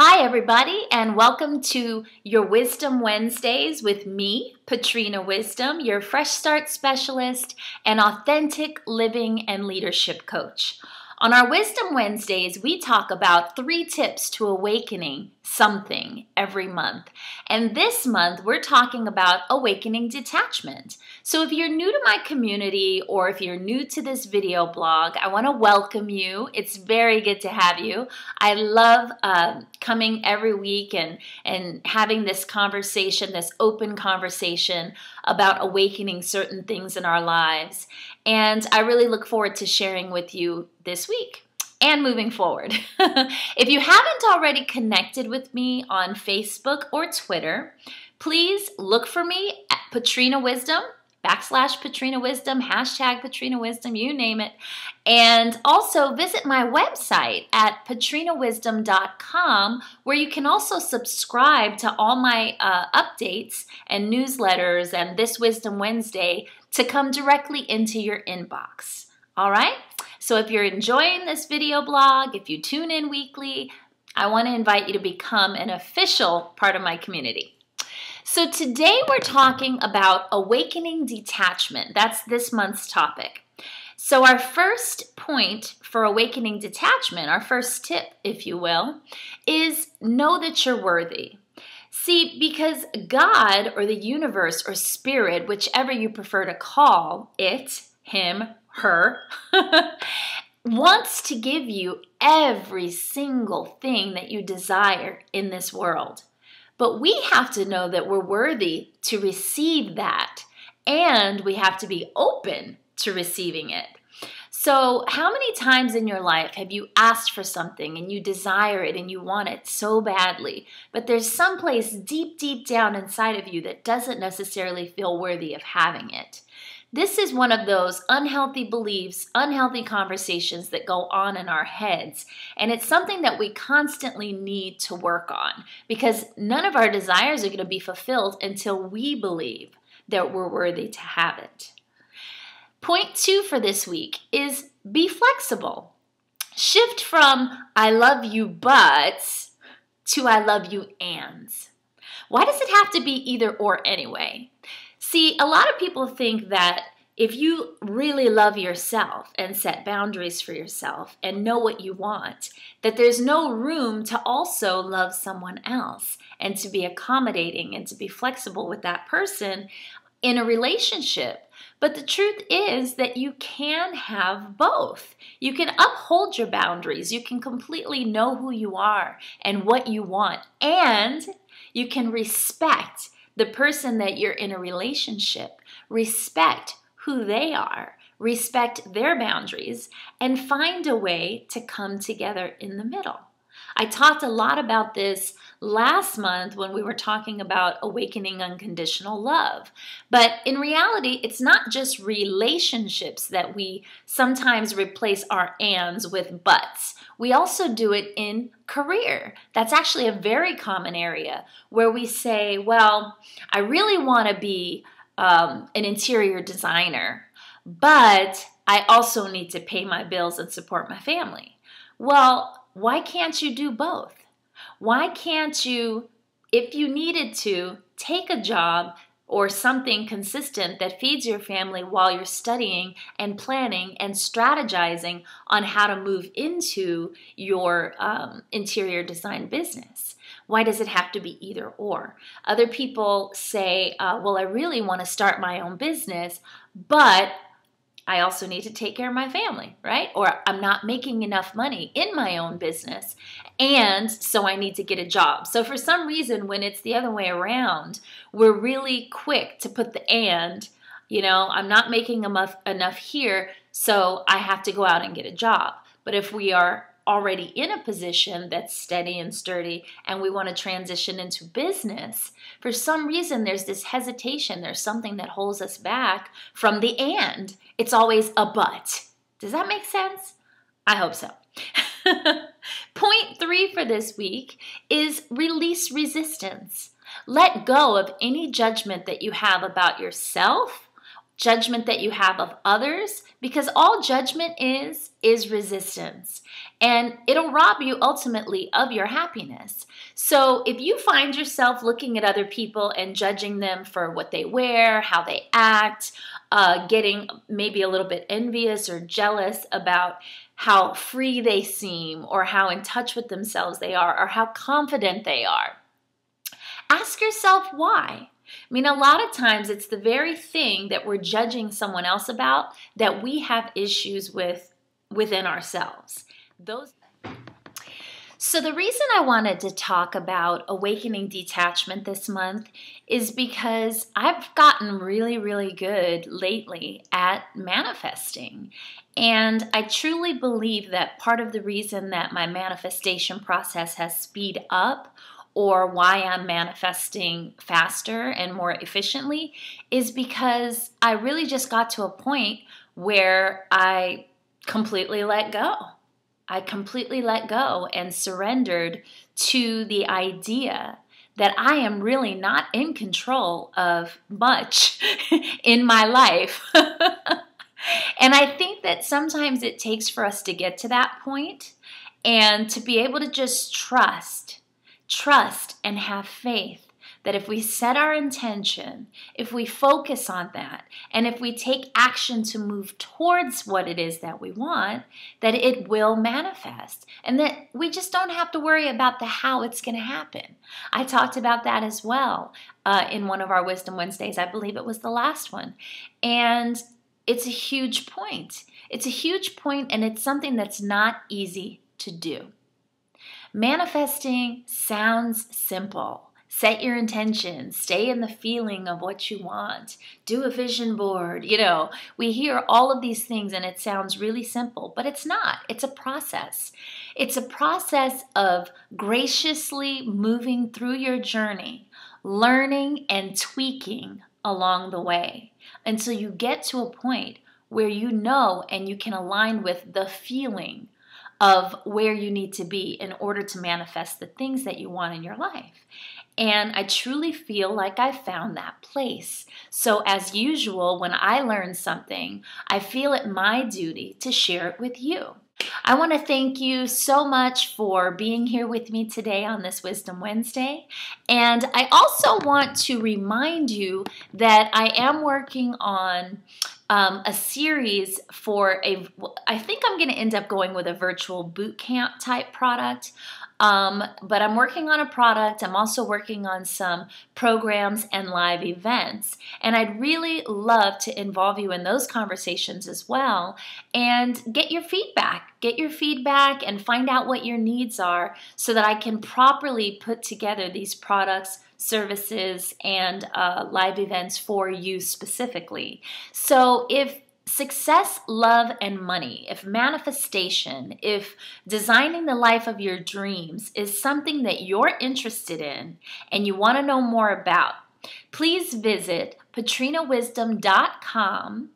Hi, everybody, and welcome to your Wisdom Wednesdays with me, Patrina Wisdom, your Fresh Start Specialist and Authentic Living and Leadership Coach. On our Wisdom Wednesdays, we talk about 3 tips to awakening something every month. And this month, we're talking about awakening detachment. So if you're new to my community or if you're new to this video blog, I want to welcome you. It's very good to have you. I love coming every week and having this conversation, this open conversation about awakening certain things in our lives. And I really look forward to sharing with you this week and moving forward. If you haven't already connected with me on Facebook or Twitter, please look for me at Patrina Wisdom, /Patrina Wisdom, #Patrina Wisdom, you name it. And also visit my website at patrinawisdom.com, where you can also subscribe to all my updates and newsletters and this Wisdom Wednesday to come directly into your inbox. All right? So if you're enjoying this video blog, if you tune in weekly, I want to invite you to become an official part of my community. So today we're talking about awakening detachment. That's this month's topic. So our first point for awakening detachment, our first tip, if you will, is know that you're worthy. See, because God or the universe or spirit, whichever you prefer to call it, him, her, wants to give you every single thing that you desire in this world. But we have to know that we're worthy to receive that, and we have to be open to receiving it. So how many times in your life have you asked for something and you desire it and you want it so badly, but there's someplace deep, deep down inside of you that doesn't necessarily feel worthy of having it? This is one of those unhealthy beliefs, unhealthy conversations that go on in our heads. And it's something that we constantly need to work on, because none of our desires are going to be fulfilled until we believe that we're worthy to have it. Point 2 for this week is be flexible. Shift from I love you buts to I love you ands. Why does it have to be either or anyway? See, a lot of people think that if you really love yourself and set boundaries for yourself and know what you want, that there's no room to also love someone else and to be accommodating and to be flexible with that person in a relationship. But the truth is that you can have both. You can uphold your boundaries. You can completely know who you are and what you want. And you can respect the person that you're in a relationship, respect who they are, respect their boundaries, and find a way to come together in the middle. I talked a lot about this last month when we were talking about awakening unconditional love. But in reality, it's not just relationships that we sometimes replace our ands with buts. We also do it in career. That's actually a very common area where we say, well, I really want to be an interior designer, but I also need to pay my bills and support my family. Well, why can't you do both? Why can't you, if you needed to, take a job or something consistent that feeds your family while you're studying and planning and strategizing on how to move into your interior design business? Why does it have to be either or? Other people say, well, I really want to start my own business, but I also need to take care of my family, right? Or I'm not making enough money in my own business, and so I need to get a job. So for some reason, when it's the other way around, we're really quick to put the and, I'm not making enough here, so I have to go out and get a job. But if we are already in a position that's steady and sturdy and we want to transition into business, for some reason there's this hesitation, there's something that holds us back from the and. It's always a but. Does that make sense? I hope so. Point 3 for this week is release resistance. Let go of any judgment that you have about yourself, judgment that you have of others, because all judgment is resistance, and it'll rob you ultimately of your happiness. So if you find yourself looking at other people and judging them for what they wear, how they act, getting maybe a little bit envious or jealous about how free they seem or how in touch with themselves they are or how confident they are, ask yourself why. I mean, a lot of times it's the very thing that we're judging someone else about that we have issues with within ourselves. So the reason I wanted to talk about awakening detachment this month is because I've gotten really, really good lately at manifesting. And I truly believe that part of the reason that my manifestation process has speed up, or why I'm manifesting faster and more efficiently, is because I really just got to a point where I completely let go. I completely let go and surrendered to the idea that I am really not in control of much in my life. And I think that sometimes it takes for us to get to that point and to be able to just trust and have faith that if we set our intention, if we focus on that, and if we take action to move towards what it is that we want, that it will manifest. And that we just don't have to worry about the how it's going to happen. I talked about that as well in one of our Wisdom Wednesdays. I believe it was the last one. And it's a huge point. It's a huge point, and it's something that's not easy to do. Manifesting sounds simple. Set your intention. Stay in the feeling of what you want. Do a vision board. You know, we hear all of these things and it sounds really simple, but it's not. It's a process. It's a process of graciously moving through your journey, learning and tweaking along the way until you get to a point where you know and you can align with the feeling of where you need to be in order to manifest the things that you want in your life. And I truly feel like I found that place. So as usual, when I learn something, I feel it my duty to share it with you. I want to thank you so much for being here with me today on this Wisdom Wednesday. And I also want to remind you that I am working on a series for I think I'm going to end up going with a virtual boot camp type product. But I'm working on a product. I'm also working on some programs and live events. And I'd really love to involve you in those conversations as well and get your feedback. Get your feedback and find out what your needs are so that I can properly put together these products, services, and live events for you specifically. So if success, love, and money, if manifestation, if designing the life of your dreams is something that you're interested in and you want to know more about, please visit patrinawisdom.com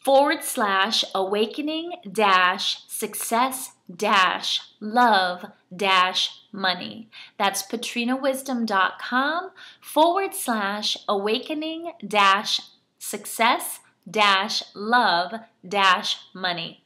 /awakening-success-love-money. That's patrinawisdom.com /awakening-success-love-money.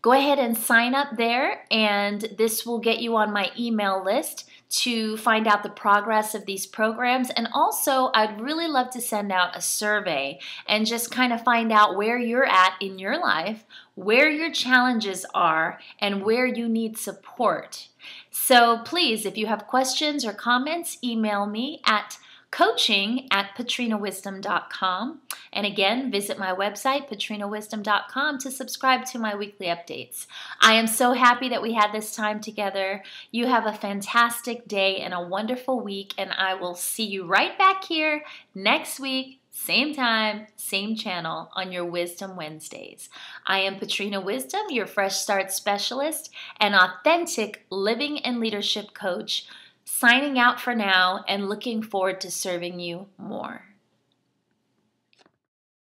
Go ahead and sign up there, and this will get you on my email list to find out the progress of these programs. And also, I'd really love to send out a survey and just kind of find out where you're at in your life, where your challenges are, and where you need support. So please, if you have questions or comments, email me at coaching@patrinawisdom.com. And again, visit my website, patrinawisdom.com, to subscribe to my weekly updates. I am so happy that we had this time together. You have a fantastic day and a wonderful week, and I will see you right back here next week, same time, same channel, on your Wisdom Wednesdays. I am Patrina Wisdom, your Fresh Start Specialist and authentic living and leadership coach, signing out for now and looking forward to serving you more.